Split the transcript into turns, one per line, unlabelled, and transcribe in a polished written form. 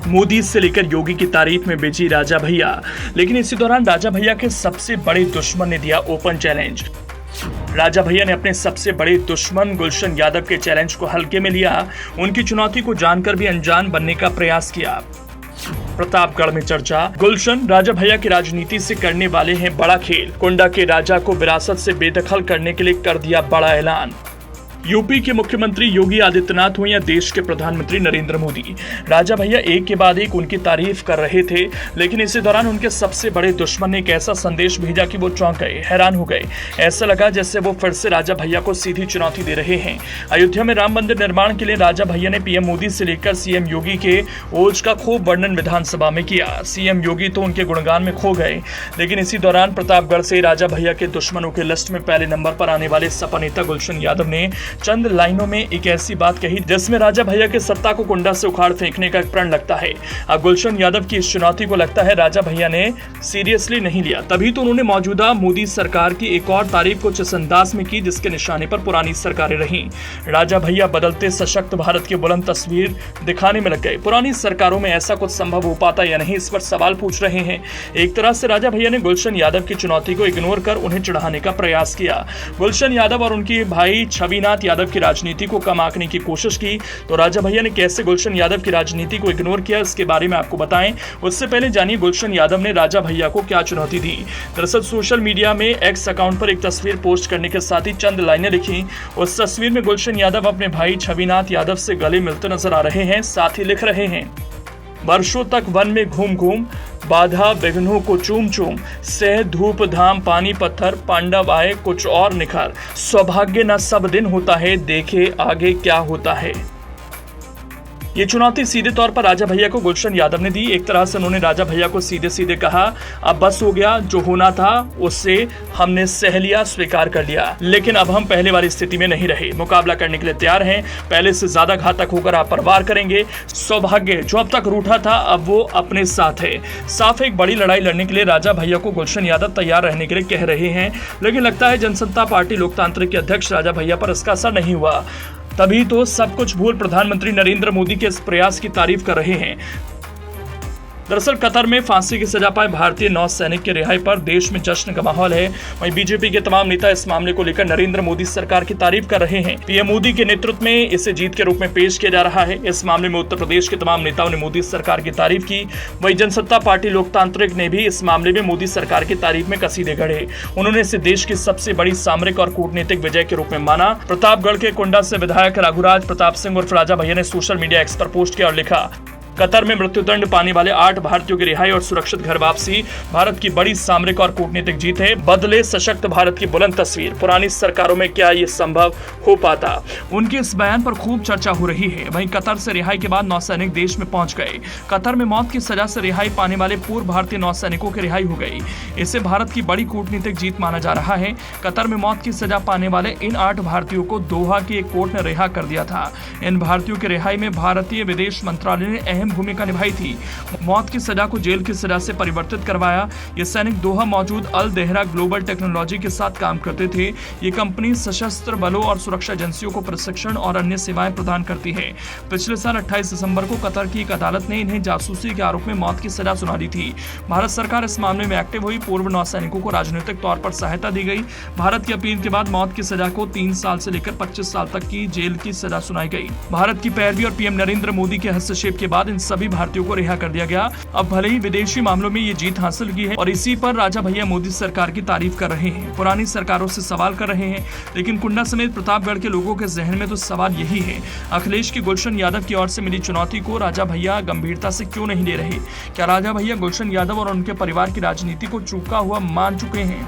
मोदी से लेकर योगी की तारीफ में बिजी राजा भैया, लेकिन इसी दौरान राजा भैया के सबसे बड़े दुश्मन ने दिया ओपन चैलेंज। राजा भैया ने अपने सबसे बड़े दुश्मन गुलशन यादव के चैलेंज को हल्के में लिया, उनकी चुनौती को जानकर भी अनजान बनने का प्रयास किया। प्रतापगढ़ में चर्चा, गुलशन राजा भैया की राजनीति से करने वाले हैं बड़ा खेल, कुंडा के राजा को विरासत से बेदखल करने के लिए कर दिया बड़ा ऐलान। यूपी के मुख्यमंत्री योगी आदित्यनाथ हुए या देश के प्रधानमंत्री नरेंद्र मोदी, राजा भैया एक के बाद एक उनकी तारीफ कर रहे थे, लेकिन इसी दौरान उनके सबसे बड़े दुश्मन ने एक ऐसा संदेश भेजा कि वो चौंक गए, हैरान हो गए। ऐसा लगा जैसे वो फिर से राजा भैया को सीधी चुनौती दे रहे हैं। अयोध्या में राम मंदिर निर्माण के लिए राजा भैया ने पीएम मोदी से लेकर सीएम योगी के ओज का खूब वर्णन विधानसभा में किया। सीएम योगी तो उनके गुणगान में खो गए, लेकिन इसी दौरान प्रतापगढ़ से राजा भैया के दुश्मनों के लिस्ट में पहले नंबर पर आने वाले सपा नेता गुलशन यादव ने चंद लाइनों में एक ऐसी बात कही जिसमें राजा भैया के सत्ता को कुंडा से उखाड़ फेंकने का प्रण लगता है। अब गुलशन यादव की इस चुनौती को लगता है राजा भैया ने सीरियसली नहीं लिया, तभी तो उन्होंने मौजूदा मोदी सरकार की एक और तारीफ को जिस अंदाज में की जिसके निशाने पर पुरानी सरकारें रहीं। राजा भैया बदलते सशक्त भारत की बुलंद तस्वीर दिखाने में लग गए। पुरानी सरकारों में ऐसा कुछ संभव हो पाता या नहीं, इस पर सवाल पूछ रहे हैं। एक तरह से राजा भैया ने गुलशन यादव की चुनौती को इग्नोर कर उन्हें चढ़ाने का प्रयास किया। गुलशन यादव और उनके भाई छविनाथ यादव की राजनीति को कम आंकने की कोशिश की, तो राजा भैया ने कैसे गुलशन यादव की राजनीति को इग्नोर किया, इसके बारे में आपको बताएं। उससे पहले जानिए गुलशन यादव ने राजा भैया को क्या चुनौती दी। दरअसल सोशल मीडिया में एक्स अकाउंट पर एक तस्वीर पोस्ट करने के साथ ही चंद लाइनें लिखी। उस तस्वीर में गुलशन यादव अपने भाई छविनाथ यादव से गले मिलते नजर आ रहे हैं, साथ ही लिख रहे हैं, वर्षों तक वन में घूम घूम, बाधा विघ्नों को चूम चूम, सह धूप धाम पानी पत्थर, पांडव आए कुछ और निखर, सौभाग्य न सब दिन होता है, देखे आगे क्या होता है। ये चुनौती सीधे तौर पर राजा भैया को गुलशन यादव ने दी। एक तरह से उन्होंने राजा भैया को सीधे सीधे कहा, अब बस हो गया, जो होना था उससे हमने सह लिया, स्वीकार कर लिया, लेकिन अब हम पहले वाली स्थिति में नहीं रहे, मुकाबला करने के लिए तैयार हैं, पहले से ज्यादा घातक होकर आप पर वार करेंगे। सौभाग्य जो अब तक रूठा था अब वो अपने साथ है। साफ एक बड़ी लड़ाई लड़ने के लिए राजा भैया को गुलशन यादव तैयार रहने के लिए कह रहे हैं, लेकिन लगता है जनसत्ता पार्टी लोकतांत्रिक के अध्यक्ष राजा भैया पर इसका असर नहीं हुआ, तभी तो सब कुछ भूल प्रधानमंत्री नरेंद्र मोदी के इस प्रयास की तारीफ कर रहे हैं। दरअसल कतर में फांसी की सजा पाए भारतीय नौसैनिक की रिहाई पर देश में जश्न का माहौल है। वहीं बीजेपी के तमाम नेता इस मामले को लेकर नरेंद्र मोदी सरकार की तारीफ कर रहे हैं। पीएम मोदी के नेतृत्व में इसे जीत के रूप में पेश किया जा रहा है। इस मामले में उत्तर प्रदेश के तमाम नेताओं ने मोदी सरकार की तारीफ की। वहीं जनसत्ता पार्टी लोकतांत्रिक ने भी इस मामले में मोदी सरकार की तारीफ में कसीदे गढ़े। उन्होंने इसे देश की सबसे बड़ी सामरिक और कूटनीतिक विजय के रूप में माना। प्रतापगढ़ के कुंडा से विधायक रघुराज प्रताप सिंह उर्फ राजा भैया ने सोशल मीडिया एक्स पर पोस्ट किया और लिखा, कतर में मृत्युदंड पाने वाले 8 भारतीयों की रिहाई और सुरक्षित घर वापसी भारत की बड़ी सामरिक और कूटनीतिक जीत है। बदले सशक्त भारत की बुलंद तस्वीर, पुरानी सरकारों में क्या ये संभव हो पाता। उनके इस बयान पर खूब चर्चा हो रही है। वहीं कतर से रिहाई के बाद नौसैनिक देश में पहुंच गए। कतर में मौत की सजा से रिहाई पाने वाले पूर्व भारतीय नौसैनिकों की रिहाई हो गई। इसे भारत की बड़ी कूटनीतिक जीत माना जा रहा है। कतर में मौत की सजा पाने वाले इन 8 भारतीयों को दोहा की एक कोर्ट ने रिहा कर दिया था। इन भारतीयों की रिहाई में भारतीय विदेश मंत्रालय ने अहम भूमिका निभाई थी। मौत की सजा को जेल की सजा से परिवर्तित करवाया। ये सैनिक दोहा मौजूद अल देहरा ग्लोबल टेक्नोलॉजी के साथ काम करते थे। ये कंपनी सशस्त्र बलों और सुरक्षा एजेंसियों को प्रशिक्षण और अन्य सेवाएं प्रदान करती है। पिछले साल 28 दिसंबर को कतर की एक अदालत ने इन्हें जासूसी के आरोप में मौत की सजा सुना दी थी। भारत सरकार इस मामले में एक्टिव हुई। पूर्व नौसैनिकों को राजनीतिक तौर पर सहायता दी गई। भारत की अपील के बाद मौत की सजा को 3 साल से लेकर 25 साल तक की जेल की सजा सुनाई गई। भारत की पैरवी और पीएम नरेंद्र मोदी के हस्तक्षेप के बाद इन सभी भारतीयों को रिहा कर दिया गया। अब भले ही विदेशी मामलों में ये जीत हासिल की है और इसी पर राजा भैया मोदी सरकार की तारीफ कर रहे हैं, पुरानी सरकारों से सवाल कर रहे हैं, लेकिन कुंडा समेत प्रतापगढ़ के लोगों के जहन में तो सवाल यही है, अखिलेश की गुलशन यादव की ओर से मिली चुनौती को राजा भैया गंभीरता से क्यों नहीं ले रहे? क्या राजा भैया गुलशन यादव और उनके परिवार की राजनीति को चूका हुआ मान चुके हैं?